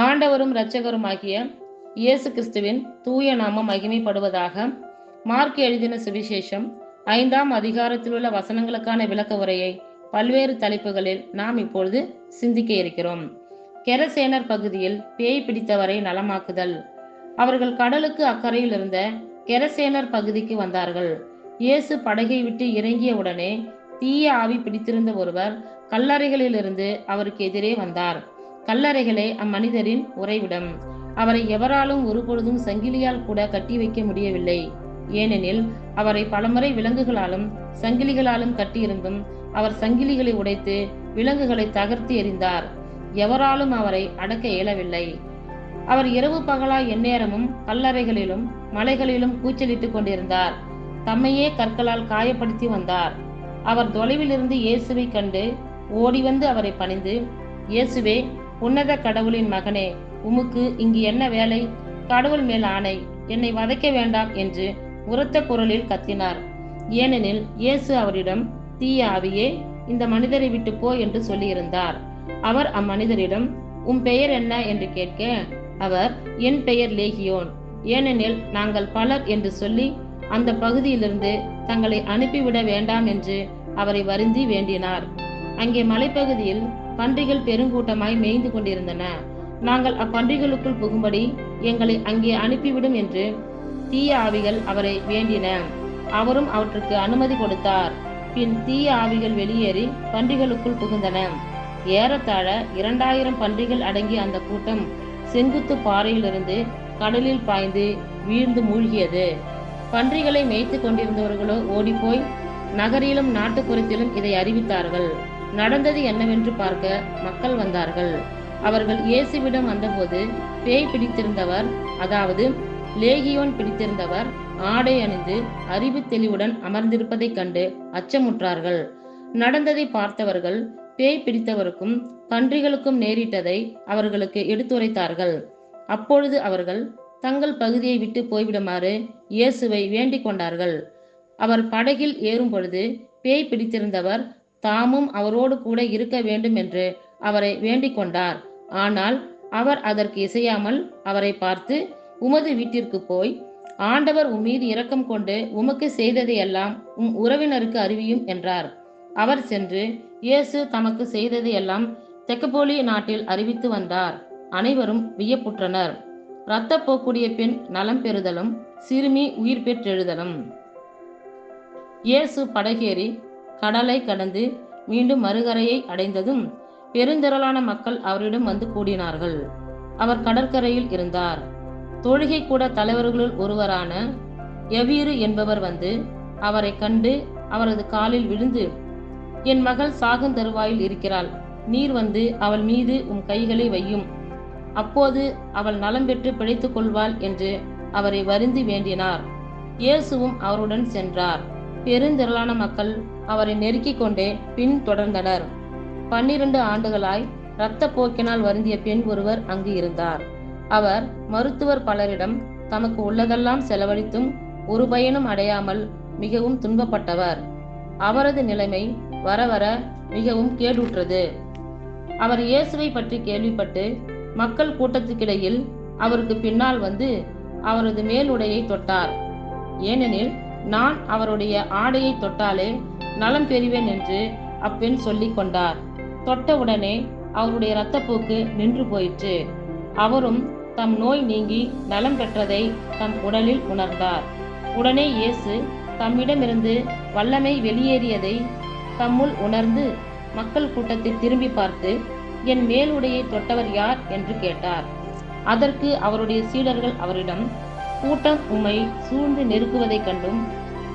ஆண்டவரும் இரட்சகருமாகிய இயேசு கிறிஸ்துவின் தூய நாமம் மகிமைப்படுவதாக. மார்க் எழுதின சுவிசேஷம் 5ஆம் அதிகாரத்திலுள்ள வசனங்களுக்கான விளக்க உரையை பல்வேறு தலைப்புகளில் நாம் இப்பொழுது சிந்திக்க இருக்கிறோம். கெரசேனர் பகுதியில் பேய் பிடித்தவரை நலமாக்குதல். அவர்கள் கடலுக்கு அக்கறையில் இருந்த கெரசேனர் பகுதிக்கு வந்தார்கள். இயேசு படகை விட்டு இறங்கிய உடனே தீய ஆவி பிடித்திருந்த ஒருவர் கல்லறைகளிலிருந்து அவருக்கு எதிரே வந்தார். கல்லறைகளே அம்மனிதரின் உறைவிடம். அவரை எவராலும் ஒருபொழுதும் சங்கிலியால் கூட கட்டி வைக்க முடியவில்லை. ஏனெனில் அவரை பலமுறை விலங்குகளாலும் சங்கிலிகளாலும் கட்டியிருந்தும் அவர் சங்கிலிகளை உடைத்து விலங்குகளை தகர்த்து எறிந்தார். எவராலும் அவரை அடக்க இயலவில்லை. அவர் இரவு பகலா எந்நேரமும் கல்லறைகளிலும் மலைகளிலும் கூச்சலிட்டுக் கொண்டிருந்தார். தம்மையே கற்களால் காயப்படுத்தி வந்தார். அவர் தொலைவிலிருந்து இயேசுவை கண்டு ஓடி வந்து அவரை பணிந்து, இயேசுவே, உன்னத கடவுளின் மகனே, உமக்கு இங்கு என்ன வேலை? கடவுள் மேல் ஆணை, என்னை வதைக்க வேண்டாம் என்று உரத்த குரலில் கத்தினார். ஏனெனில் இயேசு அவரிடம், தீய ஆவியே, இந்த மனிதரை விட்டு போ என்று சொல்லியிருந்தார். அவர் அம்மனிதரிடம், உம் பெயர் என்ன என்று கேட்க, அவர், என் பெயர் லேகியோன், ஏனெனில் நாங்கள் பலர் என்று சொல்லி அந்த பகுதியிலிருந்து தங்களை அனுப்பிவிட வேண்டாம் என்று அவரை வருந்தி வேண்டினார். அங்கே மலைப்பகுதியில் பன்றிகள் பெருங்கூட்டமாய் மேய்ந்து கொண்டிருந்தன. நாங்கள் அப்பன்றிகளுக்குள் புகும்படி எங்களை அங்கே அனுப்பிவிடும் என்று தீய ஆவிகள் அவரை வேண்டின. அவரும் அவற்றுக்கு அனுமதி கொடுத்தார். பின் தீய ஆவிகள் வெளியேறி பன்றிகளுக்குள் புகுந்தன. ஏறத்தாழ 2000 பன்றிகள் அடங்கிய அந்த கூட்டம் செங்குத்து பாறையிலிருந்து கடலில் பாய்ந்து வீழ்ந்து மூழ்கியது. பன்றிகளை மேய்த்து கொண்டிருந்தவர்களோ ஓடிப்போய் நகரிலும் நாட்டுப்புறத்திலும் இதை அறிவித்தார்கள். நடந்தது என்னவென்று பார்க்க மக்கள் வந்தார்கள். அவர்கள் இயேசுவிடம் வந்தபோது பேய் பிடித்திருந்தவர், அதாவது லேகியோன் பிடித்திருந்தவர், ஆடை அணிந்து அறிவு தெளிவுடன் அமர்ந்திருப்பதைக் கண்டு அச்சமுற்றார்கள். நடந்ததை பார்த்தவர்கள் பேய் பிடித்தவருக்கும் பன்றிகளுக்கும் நேரிட்டதை அவர்களுக்கு எடுத்துரைத்தார்கள். அப்பொழுது அவர்கள் தங்கள் பகுதியை விட்டு போய்விடுமாறு இயேசுவை வேண்டிக் கொண்டார்கள். அவர் படகில் ஏறும் பொழுது பேய் பிடித்திருந்தவர் தாமும் அவரோடு கூட இருக்க வேண்டும் என்று அவரை வேண்டிக் கொண்டார். ஆனால் அவர் அதற்கு இசையாமல் அவரை பார்த்து, உமது வீட்டிற்கு போய் ஆண்டவர் உம்மீது இரக்கம் கொண்டு உமக்கு செய்ததையெல்லாம் உம் உறவினருக்கு அறிவியும் என்றார். அவர் சென்று இயேசு தமக்கு செய்ததையெல்லாம் தெக்கப்போலி நாட்டில் அறிவித்து வந்தார். அனைவரும் வியப்புற்றனர். இரத்தப்போக்குடைய பெண் நலம் பெறுதலும் சிறுமி உயிர் பெற்றெழுதலும். இயேசு படகேறி கடலை கடந்து மீண்டும் மறுகரையை அடைந்ததும் பெருந்திரளான மக்கள் அவரிடம் வந்து கூடினார்கள். அவர் கடற்கரையில் இருந்தார். தொழுகை கூட தலைவர்களுள் ஒருவரான யவீரு என்பவர் வந்து அவரை கண்டு அவரது காலில் விழுந்து, என் மகள் சாகுந்தருவாயில் இருக்கிறாள். நீர் வந்து அவள் மீது உம் கைகளை வையும். அப்போது அவள் நலம் பெற்று பிழைத்துக் கொள்வாள் என்று அவரை வருந்தி வேண்டினார். இயேசுவும் அவருடன் சென்றார். பெருந்திரளான மக்கள் அவரை நெருக்கிக் கொண்டே பின் தொடர்ந்தனர். 12 ஆண்டுகளாய் இரத்த போக்கினால் வருந்திய பெண் ஒருவர் அங்கு இருந்தார். அவர் மருத்துவர் பலரிடம் தமக்கு உள்ளதெல்லாம் செலவழித்தும் ஒரு பயனும் அடையாமல் மிகவும் துன்பப்பட்டவர். அவரது நிலைமை வர வர மிகவும் கேடுற்றது. அவர் இயேசுவை பற்றி கேள்விப்பட்டு மக்கள் கூட்டத்துக்கிடையில் அவருக்கு பின்னால் வந்து அவரது மேலுடையை தொட்டார். ஏனெனில் நான் அவருடைய ஆடையை தொட்டாலே நலம் பெறுவேன் என்று அப்பெண் சொல்லிக் கொண்டார். தொட்டவுடனே அவருடைய இரத்தப்போக்கு நின்று போயிற்று. அவரும் தம் நோய் நீங்கி நலம் பெற்றதை தம் உடலில் உணர்ந்தார். உடனே இயேசு தம்மிடமிருந்து வல்லமை வெளியேறியதை தம்முள் உணர்ந்து மக்கள் கூட்டத்தை திரும்பி பார்த்து, என் மேலுடையை தொட்டவர் யார் என்று கேட்டார். அதற்கு அவருடைய சீடர்கள் அவரிடம், கூட்டம் உம்மை சூழ்ந்து நெருக்குவதைக் கண்டும்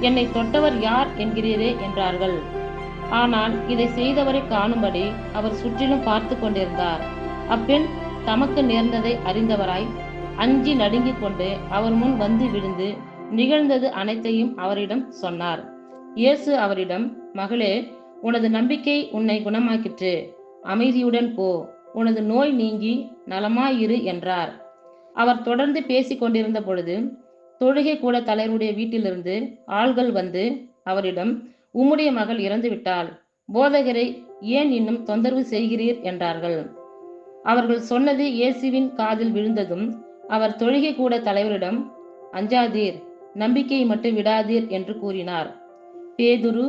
என்னை தொட்டவர் யார் என்கிறீரே என்றார்கள். ஆனால் இதை செய்தவரை காணும்படி அவர் சுற்றிலும் பார்த்து கொண்டிருந்தார். அப்பெண் தமக்கு நேர்ந்ததை அறிந்தவராய் அஞ்சி நடுங்கிக் கொண்டு அவர் முன் வந்து விழுந்து நிகழ்ந்தது அனைத்தையும் அவரிடம் சொன்னார். இயேசு அவரிடம், மகளே, உனது நம்பிக்கை உன்னை குணமாக்கிற்று. அமைதியுடன் போ, உனது நோய் நீங்கி நலமாயிரு என்றார். அவர் தொடர்ந்து பேசிக் கொண்டிருந்த பொழுது தொழுகை கூட தலைவருடைய வீட்டிலிருந்து ஆள்கள் வந்து அவரிடம், உம்முடைய மகள் இறந்துவிட்டாள், போதகரை ஏன் இன்னும் தொந்தரவு செய்கிறீர் என்றார்கள். அவர்கள் சொன்னது இயேசுவின் காதில் விழுந்ததும் அவர் தொழுகை கூட தலைவரிடம், அஞ்சாதீர், நம்பிக்கையை மட்டும் விடாதீர் என்று கூறினார். பேதுரு,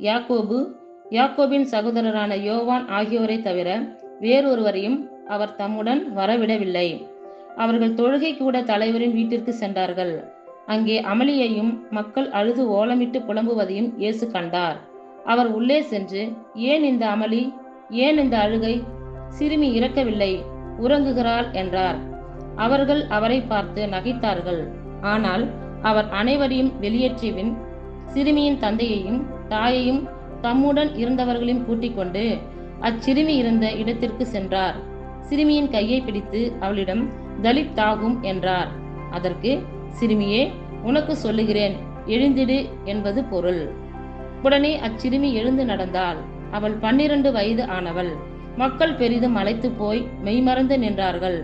யாக்கோபு, யாக்கோபின் சகோதரரான யோவான் ஆகியோரை தவிர வேறொருவரையும் அவர் தம்முடன் வரவிடவில்லை. அவர்கள் தொழுகை கூட தலைவரின் வீட்டிற்கு சென்றார்கள். அங்கே அமளியையும் மக்கள் அழுது ஓலமிட்டு புலம்புவதையும் இயேசு கண்டார். அவர் உள்ளே சென்று, ஏன் இந்த அமளி, ஏன் இந்த அழுகை? சிறுமி இறக்கவில்லை, உறங்குகிறாள் என்றார். அவர்கள் அவரை பார்த்து நகைத்தார்கள். ஆனால் அவர் அனைவரையும் வெளியேற்றியபின் சிறுமியின் தந்தையையும் தாயையும் தம்முடன் இருந்தவர்களையும் கூட்டிக் கொண்டு அச்சிறுமி இருந்த இடத்திற்கு சென்றார். சிறுமியின் கையை பிடித்து அவளிடம் தலித்தாகும் என்றார். அதற்கு, சிறுமியே, உனக்கு சொல்லுகிறேன், எழுந்திடு என்பது பொருள். உடனே அச்சிறுமி எழுந்து நடந்தாள். அவள் 12 வயது ஆனவள். மக்கள் பெரிதும் மலைத்து போய் மெய்மறந்து நின்றார்கள்.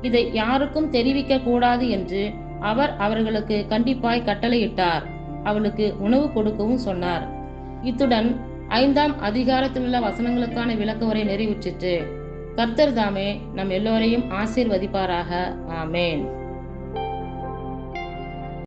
இதை யாருக்கும் தெரிவிக்க கூடாது என்று அவர் அவர்களுக்கு கண்டிப்பாய் கட்டளையிட்டார். அவளுக்கு உணவு கொடுக்கவும் சொன்னார். இத்துடன் 5ஆம் அதிகாரத்திலுள்ள வசனங்களுக்கான விளக்க உரை நிறைவுற்றிற்று. கர்த்தர் தாமே நம் எல்லோரையும் ஆசீர்வதிப்பாராக. ஆமேன்.